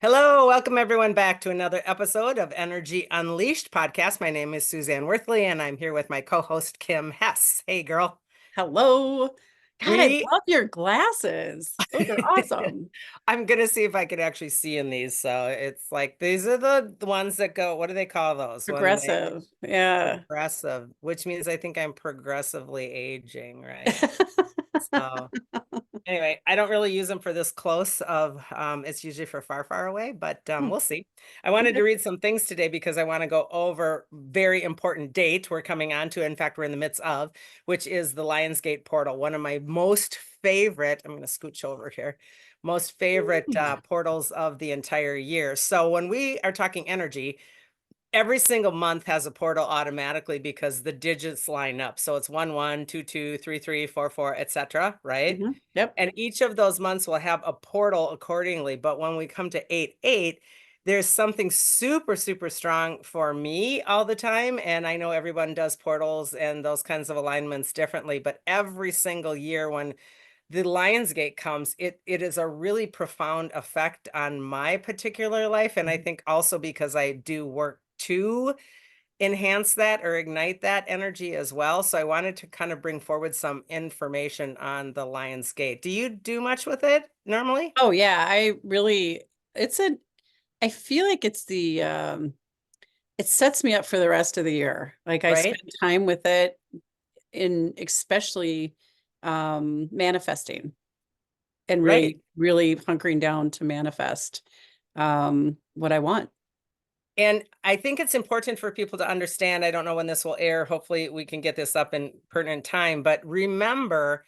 Hello, welcome everyone back to another episode of Energy Unleashed podcast. My name is Suzanne Worthley, and I'm here with my co-host Kim Hess. Hey, girl. Hello. God, I We love your glasses. Those are awesome. I'm gonna see if I could actually see in these. So it's like these are the ones that go, what do they call those? When they Progressive. Yeah. progressive, which means I think I'm progressively aging, right? So anyway, I don't really use them for this close of it's usually for far, far away, but Hmm. we'll see. I wanted to read some things today because I want to go over very important date we're coming on to. In fact, we're in the midst of, which is the Lionsgate portal, one of my most favorite, I'm going to scooch over here, most favorite portals of the entire year. So when we are talking energy, every single month has a portal automatically because the digits line up. So it's 1 1 2 2 3 3 4 4, etc. Right? Yep. And each of those months will have a portal accordingly. But when we come to 8 8, there's something super, super strong for me all the time. And I know everyone does portals and those kinds of alignments differently, but every single year when the Lionsgate comes, it is a really profound effect on my particular life. And I think also because I do work to enhance that or ignite that energy as well. So I wanted to kind of bring forward some information on the Lionsgate. Do you do much with it normally? Oh yeah, it's a I feel like it sets me up for the rest of the year. Like I Right? spend time with it in especially manifesting and Right. really hunkering down to manifest what I want. And I think it's important for people to understand. I don't know when this will air. Hopefully, we can get this up in pertinent time. But remember,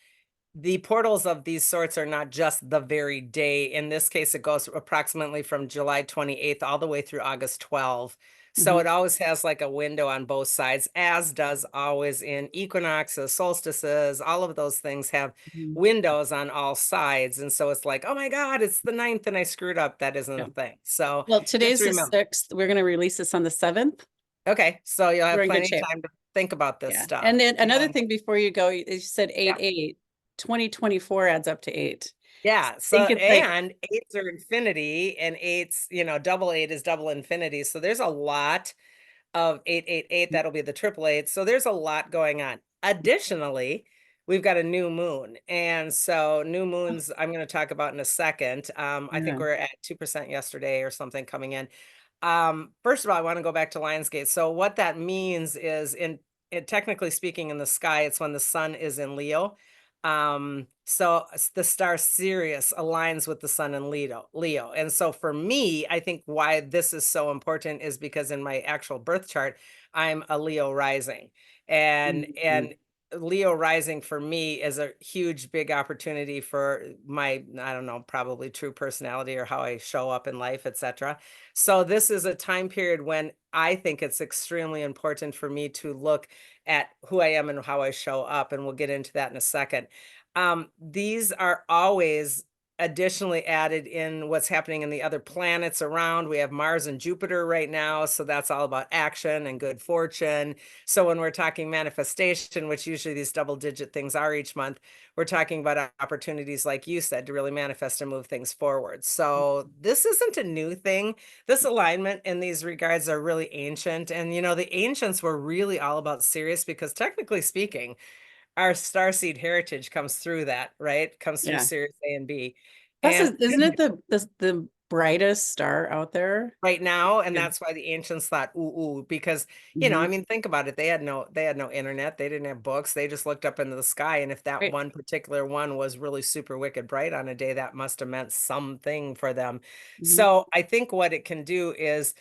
the portals of these sorts are not just the very day. In this case, it goes approximately from July 28th all the way through August 12th. So Mhm. it always has like a window on both sides, as does always in equinoxes, solstices, all of those things have Mhm. windows on all sides. And so it's like, oh my God, it's the ninth and I screwed up. That isn't Yeah. a thing. So Well, just today's the remember. 6th. We're going to release this on the 7th. Okay, so you'll We're have in good plenty shape. of time to think about this Yeah. stuff. And then another And thing before you go, you said yeah. 8 8. 2024 adds up to 8. Yeah, I so think it's like, and eights are infinity, and eights, double eight is double infinity. So there's a lot of 8 8 8. That'll be the triple eight. So there's a lot going on. Additionally, we've got a new moon. And so new moons, I'm going to talk about in a second. I think yeah. we're at 2% yesterday or something coming in. First of all, I want to go back to Lionsgate. So what that means is technically speaking in the sky, it's when the sun is in Leo. The star Sirius aligns with the sun in Leo. And so for me, I think why this is so important is because in my actual birth chart, I'm a Leo rising. And Mhm. Leo rising for me is a huge, big opportunity for my, I don't know, probably true personality or how I show up in life, etc. So this is a time period when I think it's extremely important for me to look at who I am and how I show up, and we'll get into that in a second. These are always additionally added in what's happening in the other planets around. We have Mars and Jupiter right now, so that's all about action and good fortune. So when we're talking manifestation, which usually these double-digit things are each month, we're talking about opportunities, like you said, to really manifest and move things forward. So this isn't a new thing. This alignment in these regards are really ancient. And, the ancients were really all about Sirius because technically speaking, our starseed heritage comes through that, right? Comes through Yeah. Sirius A and B. Plus, And isn't it the brightest star out there? right now, and Yeah. that's why the ancients thought ooh because I Hmm. mean, think about it. They had no internet, they didn't have books, they just looked up into the sky, and if that Right. one particular one was really super wicked bright on a day, that must have meant something for them. Hmm. So I think what it can do is,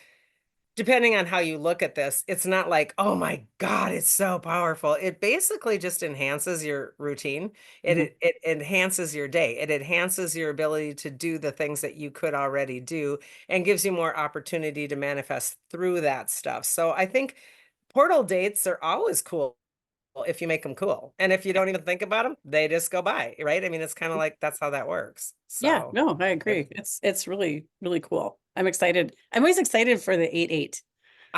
depending on how you look at this, it's not like, oh my God, it's so powerful. It basically just enhances your routine. It, Hmm. it it enhances your day. It enhances your ability to do the things that you could already do and gives you more opportunity to manifest through that stuff. So I think portal dates are always cool if you make them cool. And if you Yeah. don't even think about them, they just go by, right? I mean, it's kind of like that's how that works. Yeah. So No, I agree. It's really, really cool. I'm excited. I'm always excited for the 8 8.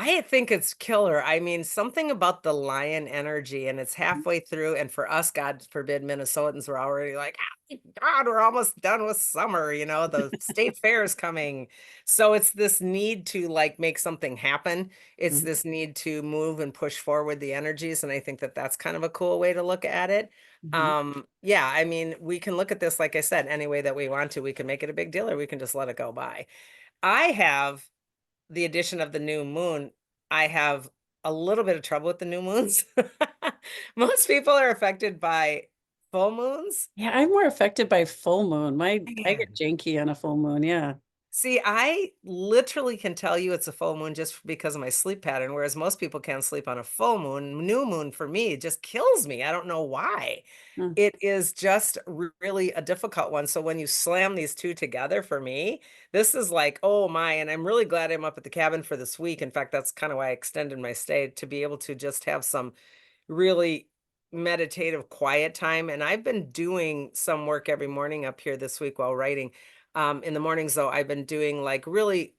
I think it's killer. I mean, something about the lion energy, and it's halfway through. And for us, God forbid, Minnesotans were already like, "Ah, God, we're almost done with summer. The state fair is coming." So it's this need to like make something happen. It's Mhm, this need to move and push forward the energies. And I think that that's kind of a cool way to look at it. mhm. Yeah, I mean, we can look at this, like I said, any way that we want to. We can make it a big deal or we can just let it go by. I have the addition of the new moon, I have a little bit of trouble with the new moons. Most people are affected by full moons. Yeah, I'm more affected by full moon. I get Man. janky on a full moon, yeah. See, I literally can tell you it's a full moon just because of my sleep pattern, whereas most people can't sleep on a full moon. New moon for me just kills me. I don't know why. Mm, It is just really a difficult one. So when you slam these 2 together for me, this is like, "Oh my," and I'm really glad I'm up at the cabin for this week. In fact, that's kinda why I extended my stay to be able to just have some really meditative quiet time, and I've been doing some work every morning up here this week while writing. In the mornings, though, I've been doing, like, really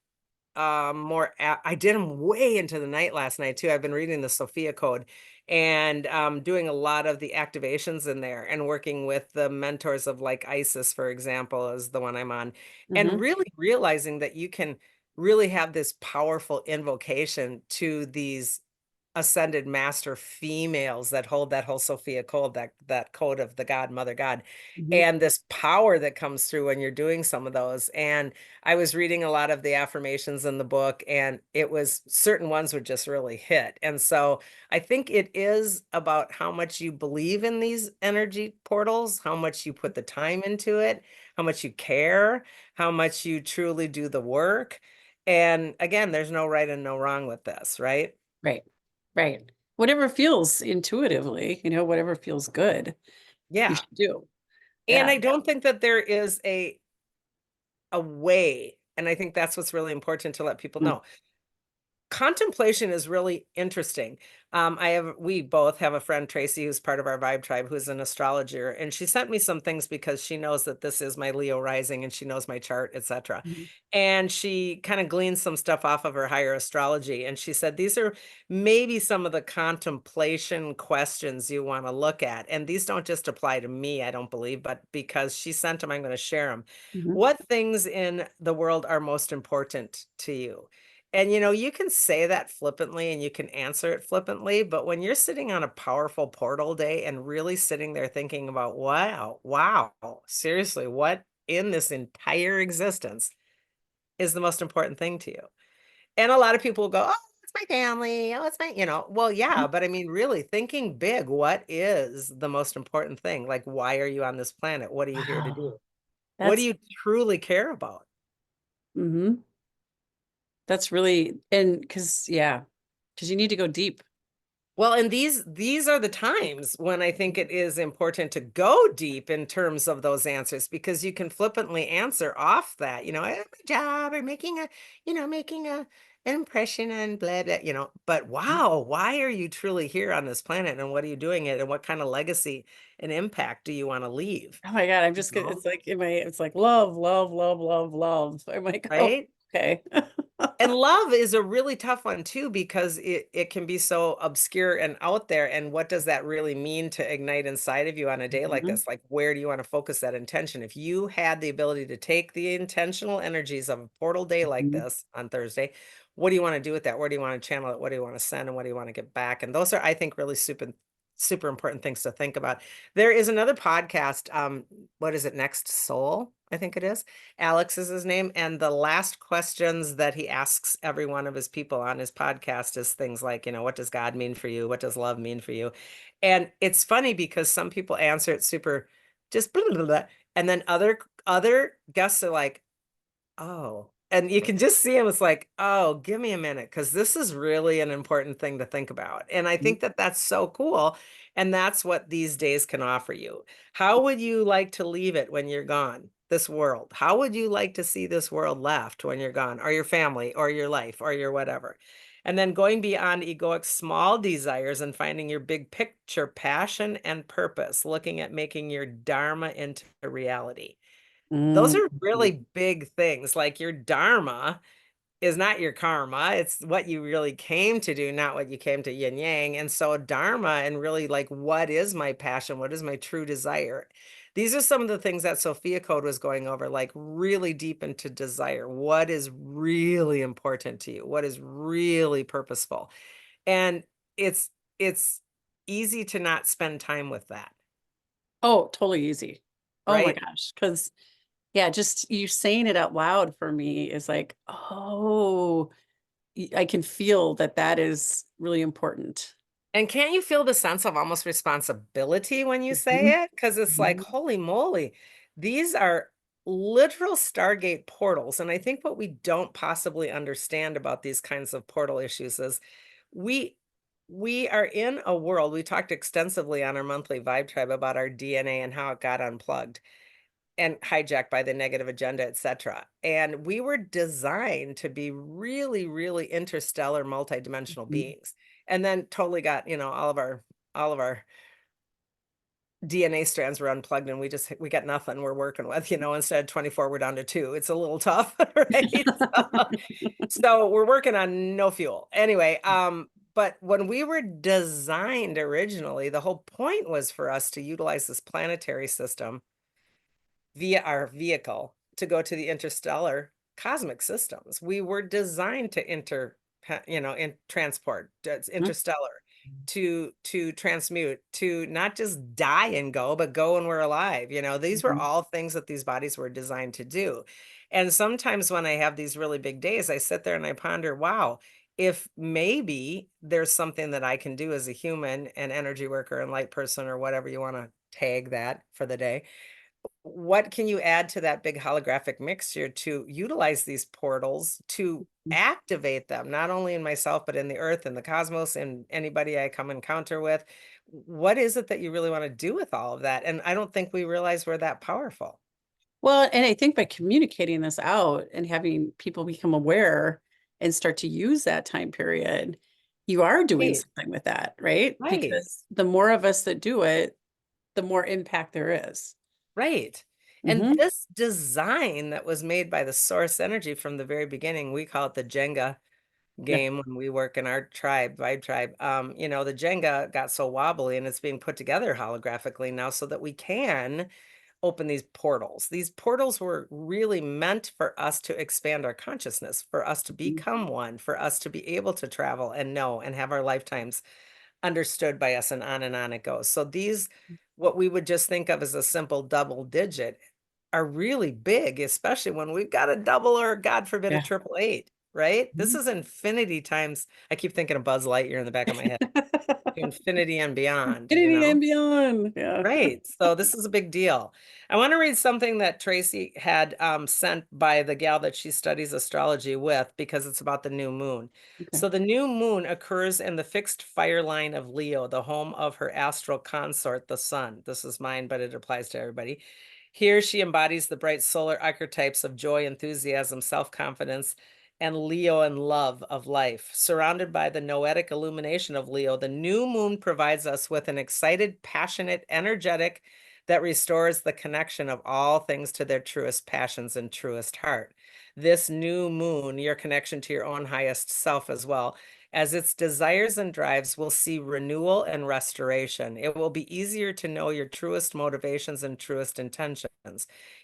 more I did them way into the night last night too. I've been reading the Sophia Code and doing a lot of the activations in there and working with the mentors of like Isis, for example, is the one I'm on, and mhm, really realizing that you can really have this powerful invocation to these ascended master females that hold that whole Sophia code, that code of the God, Mother God, mhm. and this power that comes through when you're doing some of those. And I was reading a lot of the affirmations in the book, and it was certain ones would just really hit. And so I think it is about how much you believe in these energy portals, how much you put the time into it, how much you care, how much you truly do the work. And again, there's no right and no wrong with this, right? Right, right. Whatever feels intuitively, whatever feels good, you Yeah. should do. And Yeah. I don't think that there is a way, and I think that's what's really important to let people Mm, know. Contemplation is really interesting. We both have a friend, Tracy, who's part of our Vibe Tribe, who's an astrologer, and she sent me some things because she knows that this is my Leo rising and she knows my chart, etc. mhm, And she kind of gleaned some stuff off of her higher astrology. And she said, these are maybe some of the contemplation questions you want to look at. And these don't just apply to me, I don't believe, but because she sent them, I'm going to share them. mhm. What things in the world are most important to you? And you can say that flippantly and you can answer it flippantly, but when you're sitting on a powerful portal day and really sitting there thinking about, wow, wow, seriously, what in this entire existence is the most important thing to you? And a lot of people will go, oh, it's my family. Oh, it's well, yeah, but I mean, really thinking big, what is the most important thing? Like, why are you on this planet? What are you here to Wow. do? What do That's you truly care about? mhm. That's really and because you need to go deep. Well, and these are the times when I think it is important to go deep in terms of those answers because you can flippantly answer off that, my job or making an impression and blah blah, but Mhm. wow, why are you truly here on this planet and what are you doing it and what kind of legacy and impact do you want to leave? Oh my god, I'm You just know? it's like it's like love, love, love, love, love. I'm like, "Oh, Right? okay." And love is a really tough one too because it can be so obscure and out there, and what does that really mean to ignite inside of you on a day like Mhm, this? Like, where do you wanna focus that intention? If you had the ability to take the intentional energies of a portal day like mhm. this on Thursday, what do you wanna do with that? Where do you wanna channel it? What do you wanna send, and what do you wanna get back? And those are, I think, really super important things to think about. There is another podcast, what is it? Next Soul, I think it is. Alex is his name, and the last questions that he asks every one of his people on his podcast is things like, what does God mean for you? What does love mean for you? And it's funny because some people answer it super just blah, blah, blah, and then other guests are like, oh, and you can just see him, it's like, "Oh, give me a minute, because this is really an important thing to think about." And I Mhm. think that that's so cool, and that's what these days can offer you. How would you like to leave it when you're gone, this world? How would you like to see this world left when you're gone, or your family, or your life, or your whatever? And then going beyond egoic small desires and finding your big picture passion and purpose, looking at making your dharma into reality. Those Mm, are mhm. really big things, like your dharma is not your karma. It's what you really came to do, not what you came to yin yang. And so Dharma and really like, what is my passion? What is my true desire? These are some of the things that Sophia Code was going over, like really deep into desire. What is really important to you? What is really purposeful? And it's it's easy to not spend time with that, Oh, totally easy. Oh my right? gosh. Because yeah, just you saying it out loud for me is like, oh, I can feel that that is really important. And can't you feel the sense of almost responsibility when you Mhm, say it? Because it's like, mhm, holy moly, these are literal Stargate portals. And I think what we don't possibly understand about these kinds of portal issues is we we are in a world. We talked extensively on our monthly Vibe Tribe about our DNA and how it got unplugged and hijacked by the negative agenda, etc. And we were designed to be really, really interstellar, multidimensional mhm. beings. And then totally got, all of our DNA strands were unplugged and we got nothing we're working with, instead of 24, we're down to 2. It's a little tough, right? So we're working on no fuel. Anyway, but when we were designed originally, the whole point was for us to utilize this planetary system via our vehicle to go to the interstellar cosmic systems. We were designed to in transport, that's interstellar, to transmute, to not just die and go, but go when we're alive. These were Mhm. all things that these bodies were designed to do. And sometimes when I have these really big days, I sit there and I ponder, wow, if maybe there's something that I can do as a human, an energy worker, and light person, or whatever you want to tag that for the day, what can you add to that big holographic mixture to utilize these portals to activate them, not only in myself, but in the earth and the cosmos and anybody I come encounter with? What is it that you really want to do with all of that? And I don't think we realize we're that powerful. Well, and I think by communicating this out and having people become aware and start to use that time period, you are doing Right, something with that, right? right, Because the more of us that do it, the more impact there is. right. And Hmm. this design that was made by the source energy from the very beginning, we call it the Jenga Yeah. game when we work in our tribe, vibe tribe. The Jenga got so wobbly and it's being put together holographically now so that we can open these portals. These portals were really meant for us to expand our consciousness, for us to Mhm. become one, for us to be able to travel and know and have our lifetimes understood by us, and on it goes. So these, what we would just think of as a simple double digit, are really big, especially when we've got a double or God forbid a Yeah. triple eight, right? This Mhm. is infinity times. I keep thinking of Buzz Lightyear in the back of my head. To infinity and beyond, you Infinity know? and beyond. Yeah. Right. So this is a big deal. I want to read something that Tracy had sent by the gal that she studies astrology with because it's about the new moon. Okay. So the new moon occurs in the fixed fire line of Leo, the home of her astral consort, the sun. This is mine, but it applies to everybody. Here she embodies the bright solar archetypes of joy, enthusiasm, self-confidence, and Leo and love of life. Surrounded by the noetic illumination of Leo, the new moon provides us with an excited, passionate, energetic that restores the connection of all things to their truest passions and truest heart. This new moon, your connection to your own highest self as well, as its desires and drives will see renewal and restoration. It will be easier to know your truest motivations and truest intentions.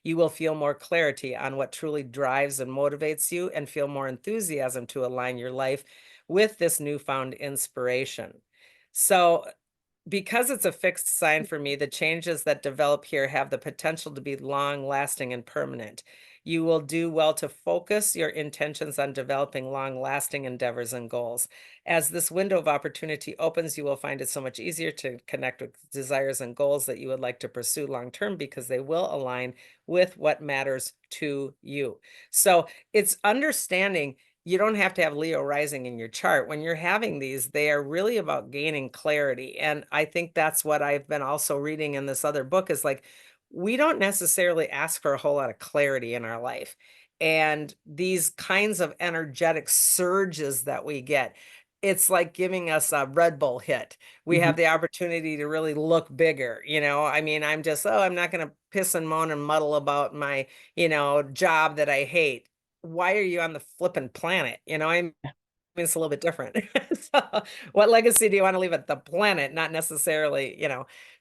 You will feel more clarity on what truly drives and motivates you and feel more enthusiasm to align your life with this newfound inspiration. So, because it's a fixed sign for me, the changes that develop here have the potential to be long lasting and permanent. You will do well to focus your intentions on developing long lasting endeavors and goals. As this window of opportunity opens, you will find it so much easier to connect with desires and goals that you would like to pursue long term because they will align with what matters to you. So it's understanding you don't have to have Leo rising in your chart. When you're having these, they are really about gaining clarity. And I think that's what I've been also reading in this other book is like, we don't necessarily ask for a whole lot of clarity in our life. And these kinds of energetic surges that we get, it's like giving us a Red Bull hit. We Mhm. have the opportunity to really look bigger. I mean, I'm just, oh, I'm not going to piss and moan and muddle about my, job that I hate. why are you on the flippin' planet? It's a little bit different. So, what legacy do you want to leave at the planet? Not necessarily,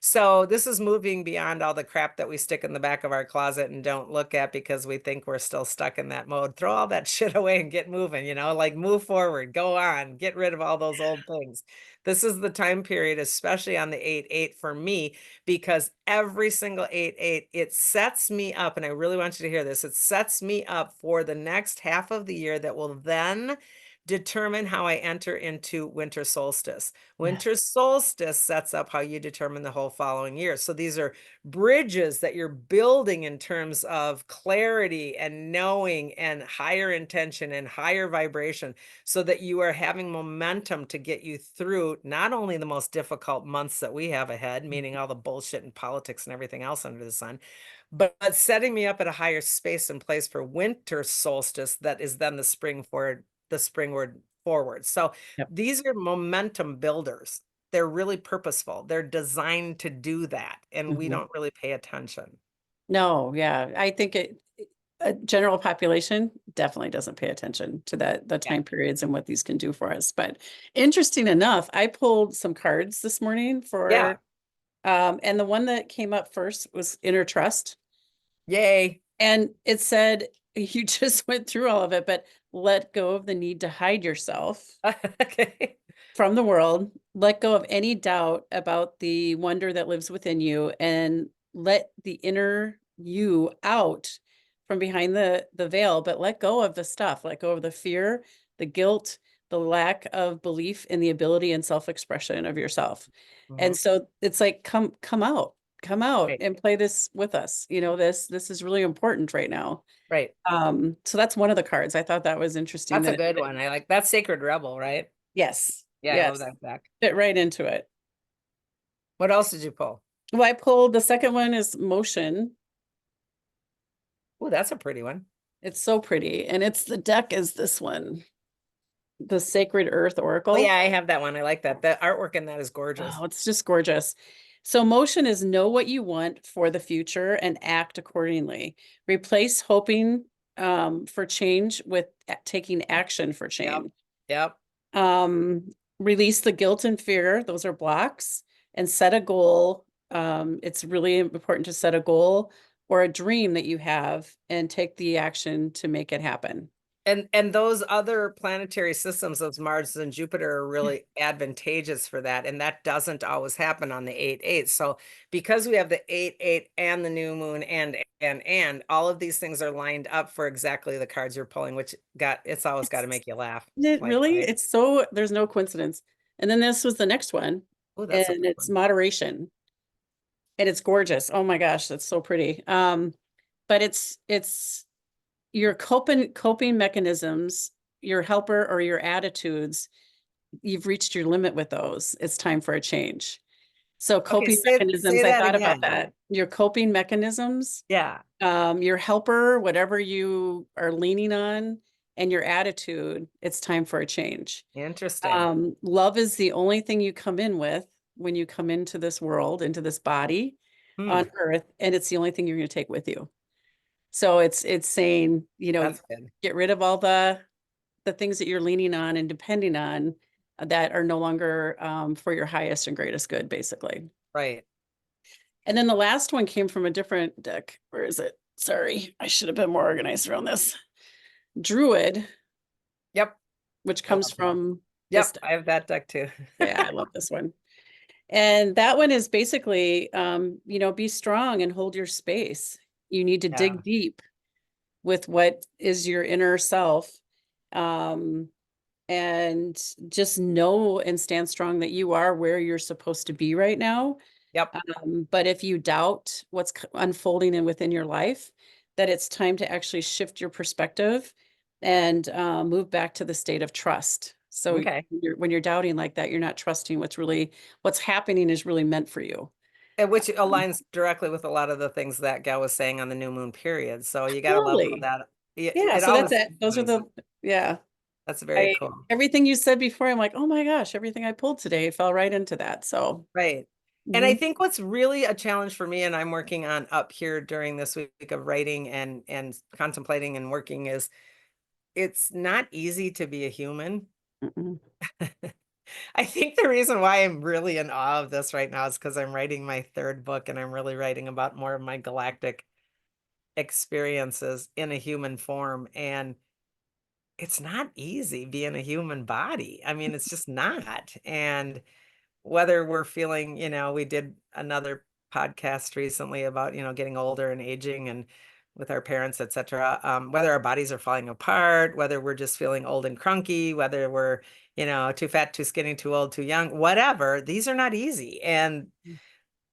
So, this is moving beyond all the crap that we stick in the back of our closet and don't look at because we think we're still stuck in that mode. Throw all that shit away and get moving, like move forward, go on, get rid of all those old things. This is the time period, especially on the 8-8 for me, because every single 8-8, it sets me up, and I really want you to hear this. It sets me up for the next half of the year that will then determine how I enter into winter solstice. Winter solstice sets up how you determine the whole following year. So these are bridges that you're building in terms of clarity and knowing and higher intention and higher vibration so that you are having momentum to get you through not only the most difficult months that we have ahead, meaning all the bullshit and politics and everything else under the sun, but setting me up at a higher space and place for winter solstice that is then the springward forward. So Yep. these are momentum builders. They're really purposeful. They're designed to do that, and we Mhm. don't really pay attention. No, yeah, I think a general population definitely doesn't pay attention to the Yeah. time periods and what these can do for us. But interesting enough, I pulled some cards this morning Yeah. and the one that came up first was inner trust. Yay. And it said, you just went through all of it, but let go of the need to hide yourself Okay. from the world, let go of any doubt about the wonder that lives within you, and let the inner you out from behind the veil, but let go of the stuff, let go of the fear, the guilt, the lack of belief in the ability and self-expression of yourself. And Mhm. so it's like, come out Right. and play this with us. This is really important right now. Right. So that's one of the cards. I thought that was interesting That's a that good one. I like that's Sacred Rebel, right? yes, Yeah, I love yes, that deck. fit right into it. What else did you pull? Well, I pulled the second one is motion. Oh, that's a pretty one. It's so pretty. And it's the deck is this one, the Sacred Earth Oh yeah, Oracle. I have that one. I like that. The artwork in that is gorgeous. Oh, it's just gorgeous. So motion is know what you want for the future and act accordingly. Replace hoping for change with taking action for Yep. change. Yep. Um, Release the guilt and fear. Those are blocks, and set a goal. It's really important to set a goal or a dream that you have and take the action to make it happen. And those other planetary systems, those Mars and Jupiter, are Yeah. really advantageous for that, and that doesn't always happen on the 8-8. So because we have the 8-8 and the new moon and all of these things are lined up for exactly the cards you're pulling, which it's always got to It's, make you laugh. it Like, really, right? it's so there's no coincidence. And then this was the next one, Oh, that's a and pretty it's one. moderation, and it's gorgeous. Oh my gosh, that's so pretty. But it's your coping mechanisms, your helper or your attitudes. You've reached your limit with those. It's time for a change. So Okay, coping say mechanisms, I that thought about again. that. Your coping mechanisms, Yeah, your helper, whatever you are leaning on, and your attitude, it's time for a change. interesting. Love is the only thing you come in with when you come into this world, into this body Hmm, on earth, and it's the only thing you're going to take with you. So it's saying, that's good. get rid of all the things that you're leaning on and depending on that are no longer for your highest and greatest good, basically. Right. And then the last one came from a different deck. Where is it? Sorry, I should have been more organized around this. Druid, Yep. which I comes love that. from this Yep, deck. I have that deck too. Yeah, I love this one. And that one is basically, be strong and hold your space. You need to Yeah. dig deep with what is your inner self. Um, and just know and stand strong that you are where you're supposed to be right now. Yep. But if you doubt what's unfolding in within your life, that it's time to actually shift your perspective and move back to the state of trust. So Okay. when you're doubting like that, you're not trusting what's happening is really meant for you. And which Um, aligns directly with a lot of the things that gal was saying on the new moon period. So you gotta love how Totally. that Yeah. it So that's always it. Those are ties. yeah. That's very cool. Everything you said before, I'm like, oh my gosh, everything I pulled today fell right into that. So, Right. And I mhm. think what's really a challenge for me, and I'm working on up here during this week of writing and contemplating and working is it's not easy to be a human. Mm-mm. I think the reason why I'm really in awe of this right now is because I'm writing my third book and I'm really writing about more of my galactic experiences in a human form. And it's not easy being a human body. I mean, it's just not. And whether we're feeling, we did another podcast recently about, getting older and aging and with our parents, etc. Whether our bodies are falling apart, whether we're just feeling old and crunky, whether we're, too fat, too skinny, too old, too young, whatever, these are not easy. And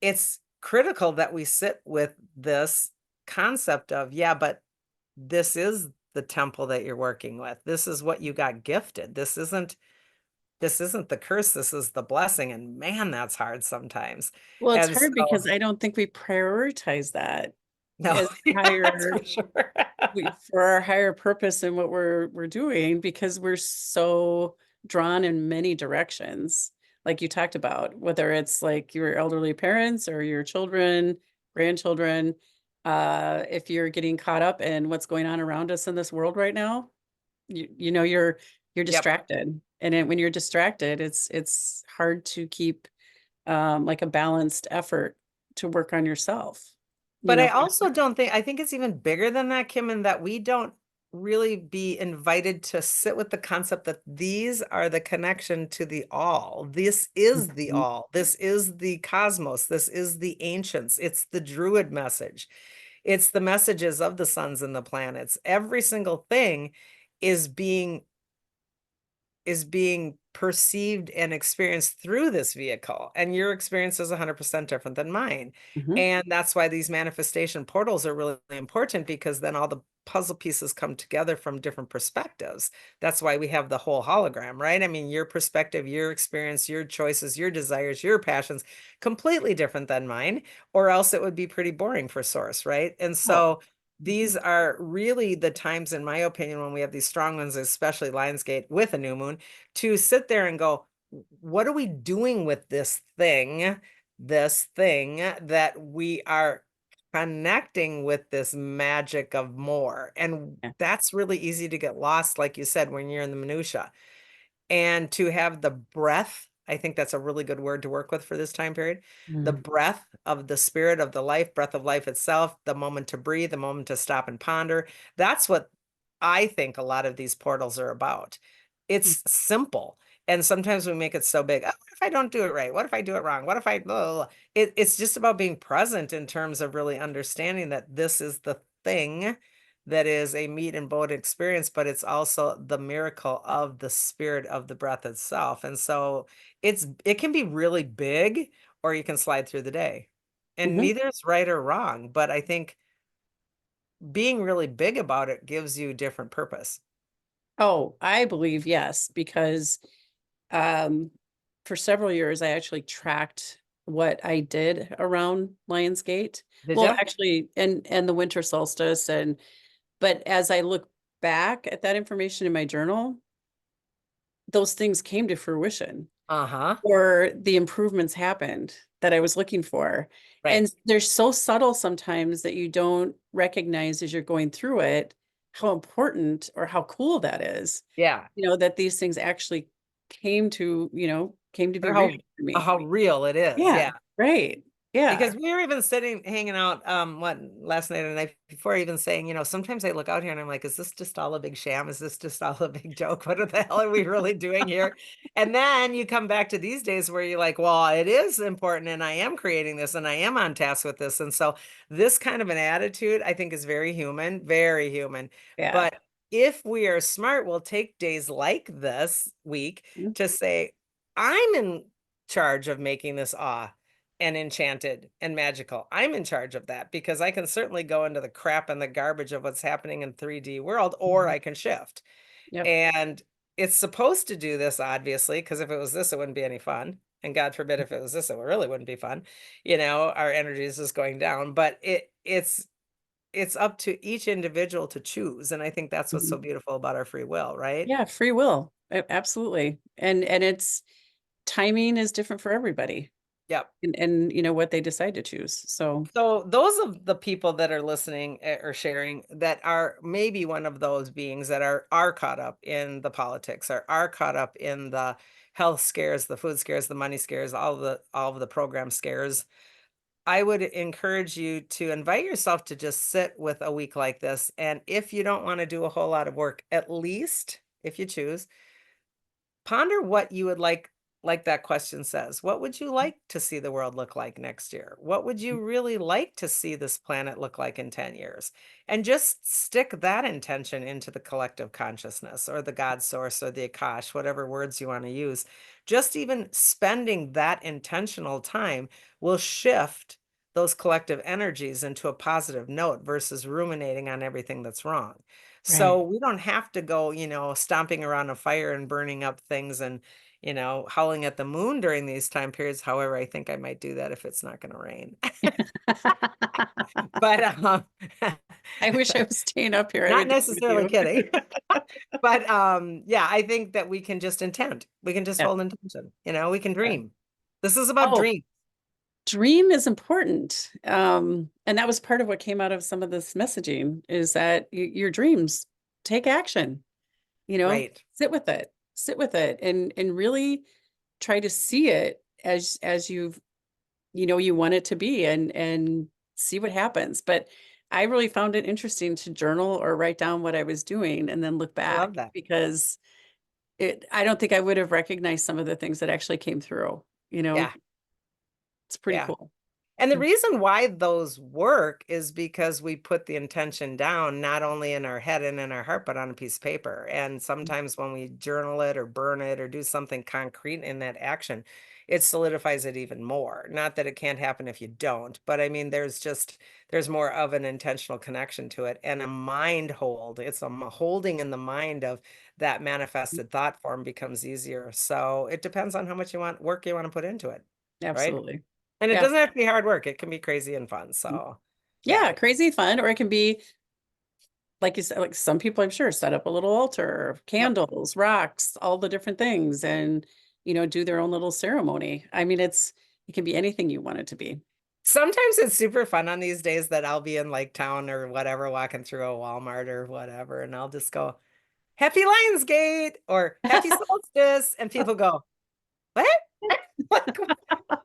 it's critical that we sit with this concept of, yeah, but this is the temple that you're working with. This is what you got gifted. This isn't the curse, this is the blessing. And man, that's hard sometimes. Well, it's And hard so, because I don't think we prioritize that no, as that's higher for sure. for our higher purpose and what we're doing, because we're so drawn in many directions, like you talked about, whether it's like your elderly parents or your children, grandchildren. If you're getting caught up in what's going on around us in this world right now, you're Yep. distracted, and when you're distracted, it's hard to keep like a balanced effort to work on yourself. But I For also don't think, I think it's even bigger than that, Kim, in that we don't really be invited to sit with the concept that these are the connection to the all. This is the Mhm. all. This is the cosmos. This is the ancients. It's the Druid message. It's the messages of the suns and the planets. Every single thing is being perceived and experienced through this vehicle, and your experience is 100% different than mine. Mhm. And that's why these manifestation portals are really important, because then all the puzzle pieces come together from different perspectives. That's why we have the whole hologram, right? I mean, your perspective, your experience, your choices, your desires, your passions, completely different than mine, or else it would be pretty boring for source, right? And Oh, so these are really the times, in my opinion, when we have these strong ones, especially Lionsgate with a new moon, to sit there and go, what are we doing with this thing that we are connecting with this magic of more? And yeah. that's really easy to get lost, like you said, when you're in the minutia. And to have the breath, I think that's a really good word to work with for this time period. The Mm. breath of the spirit of the life, breath of life itself, the moment to breathe, the moment to stop and ponder. That's what I think a lot of these portals are about. Mm. It's simple. And sometimes we make it so big. Oh, what if I don't do it right? What if I do it wrong? What if I, blah, blah, blah. It's just about being present in terms of really understanding that this is the thing that is a meat and bone experience, but it's also the miracle of the spirit of the breath itself. And so it can be really big, or you can slide through the day. And Mhm. neither is right or wrong, but I think being really big about it gives you different purpose. Oh, I believe yes, because um, for several years I actually tracked what I did around Lionsgate. Did Well, you? actually, and the winter solstice, and but as I look back at that information in my journal, those things came to fruition, Uh-huh. or the improvements happened that I was looking for. Right. And they're so subtle sometimes that you don't recognize as you're going through it how important or how cool that is, Yeah. that these things actually came to be Or real how for me. how real it is. Yeah, Yeah. right. Yeah. Because we were even sitting, hanging out, last night or the night before, even saying, sometimes I look out here and I'm like, is this just all a big sham? Is this just all a big joke? What the hell are we really doing here? And then you come back to these days where you're like, well, it is important, and I am creating this, and I am on task with this. And so this kind of an attitude, I think, is very human, very human. Yeah. But if we are smart, we'll take days like this week Mhm. to say, I'm in charge of making this awe and enchanted and magical. I'm in charge of that, because I can certainly go into the crap and the garbage of what's happening in 3D world, or Mhm. I can shift. Yep. And it's supposed to do this, obviously, because if it was this, it wouldn't be any fun. And God forbid if it was this, it really wouldn't be fun. Our energy is just going down. But it's up to each individual to choose. And I think that's what's Mhm. so beautiful about our free will, right? Yeah, free will. Absolutely. And it's timing is different for everybody. Yep. and what they decide to choose. So So those of the people that are listening or sharing that are maybe one of those beings that are caught up in the politics or are caught up in the health scares, the food scares, the money scares, all of the program scares. I would encourage you to invite yourself to just sit with a week like this. And if you don't want to do a whole lot of work, at least if you choose, ponder what you would like that question says. What would you like to see the world look like next year? What would you really like to see this planet look like in 10 years? And just stick that intention into the collective consciousness or the God source or the Akash, whatever words you want to use. Just even spending that intentional time will shift those collective energies into a positive note versus ruminating on everything that's wrong. So right. we don't have to go, stomping around a fire and burning up things and, howling at the moon during these time periods. However, I think I might do that if it's not going to rain. But I wish I was staying up here. I not would do it with necessarily you. kidding. But yeah, I think that we can just intend. We can just Yeah. hold intention. We can Yeah. dream. This is about Oh, dream. dream is important. And that was part of what came out of some of this messaging is that your dreams take action, Right. sit with it and really try to see it as you want it to be and see what happens. But I really found it interesting to journal or write down what I was doing and then look I love back that. because I don't think I would have recognized some of the things that actually came through, you know. Yeah. It's pretty Yeah. cool. And the reason why those work is because we put the intention down, not only in our head and in our heart, but on a piece of paper. And sometimes when we journal it or burn it or do something concrete in that action, it solidifies it even more. Not that it can't happen if you don't, but I mean, there's more of an intentional connection to it and a mind hold. It's holding in the mind of that manifested thought form becomes easier. So it depends on how much work you want to put into it. Right. Absolutely. And it Yeah. doesn't have to be hard work, it can be crazy and fun, so, yeah. Yeah, crazy fun. Or it can be, like you said, like some people I'm sure set up a little altar, Yep. candles, rocks, all the different things, and do their own little ceremony. I mean, it can be anything you want it to be. Sometimes it's super fun on these days that I'll be in, like, town or whatever, walking through a Walmart or whatever, and I'll just go, "Happy Lionsgate," or "Happy Solstice," and people go, "What?" Like,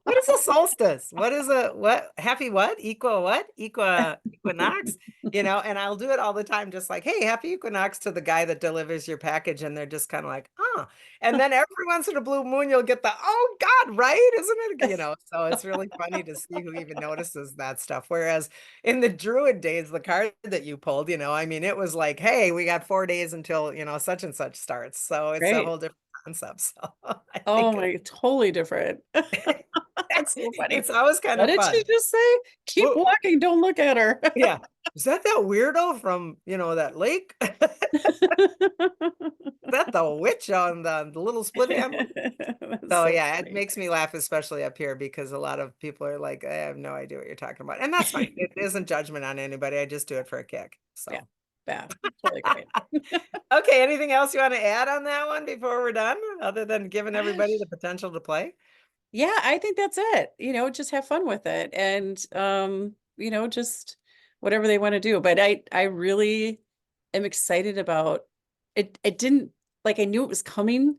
what is a solstice? What is a what? Happy what? Equal what? Equinox? And I'll do it all the time, just like, hey, happy equinox to the guy that delivers your package. And they're just kind of like, huh. And then every once in a blue moon, you'll get the, oh God, right? Isn't it? So it's really funny to see who even notices that stuff. Whereas in the Druid days, the card that you pulled, I mean, it was like, hey, we got 4 days until, such and such starts. So it's a Great. whole different concept. So I Oh think my, totally different. That's so funny. it's always kind What of did she fun. just say? Keep Whoa, walking, don't look at her. yeah. Is that weirdo from, that lake? Is that the witch on the little split animal? That's So so yeah, it funny. makes me laugh, especially up here, because a lot of people are like, I have no idea what you're talking about. And that's fine. It isn't judgment on anybody. I just do it for a kick. Yeah. So Yeah. Totally great. okay, anything else you want to add on that one before we're done, other than giving everybody the Gosh. potential to play? Yeah, I think that's it. Just have fun with it and just whatever they want to do. But I really am excited about it. It didn't like I knew it was coming,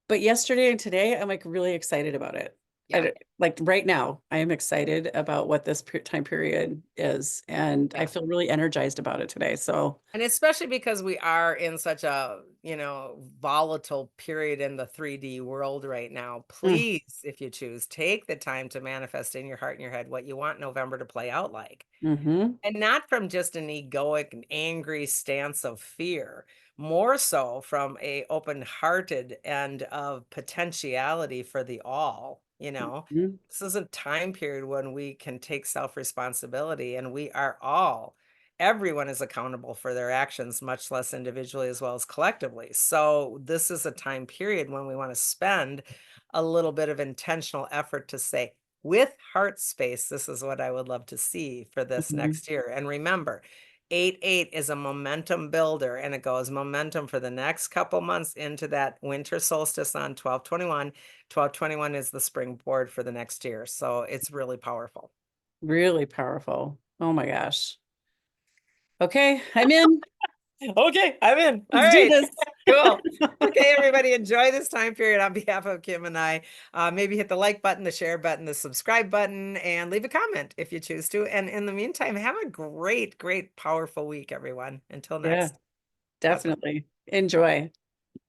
but yesterday and today I'm like really excited about it. Yeah. Like right now, I am excited about what this time period is, and I Yeah. feel really energized about it today. So, And especially because we are in such a, volatile period in the 3D world right now, mm, please, if you choose, take the time to manifest in your heart and your head what you want November to play out like. mhm, And not from just an egoic and angry stance of fear, more so from a open-hearted and of potentiality for the all. mhm, This is a time period when we can take self-responsibility and we are all everyone is accountable for their actions, much less individually as well as collectively. So this is a time period when we want to spend a little bit of intentional effort to say, with heart space, this is what I would love to see for this mhm. next year. And remember, 8-8 is a momentum builder, and it goes momentum for the next couple months into that winter solstice on 12/21. 12/21 is the springboard for the next year. So it's really powerful. Really powerful. Oh my gosh. Okay, I'm in. Okay, I'm in. All Let's do right. this. Cool. Okay, everybody, enjoy this time period on behalf of Kim and I. Maybe hit the like button, the share button, the subscribe button, and leave a comment if you choose to. And in the meantime, have a great, great, powerful week, everyone. Until Yeah, next. Bye-bye. definitely. Enjoy.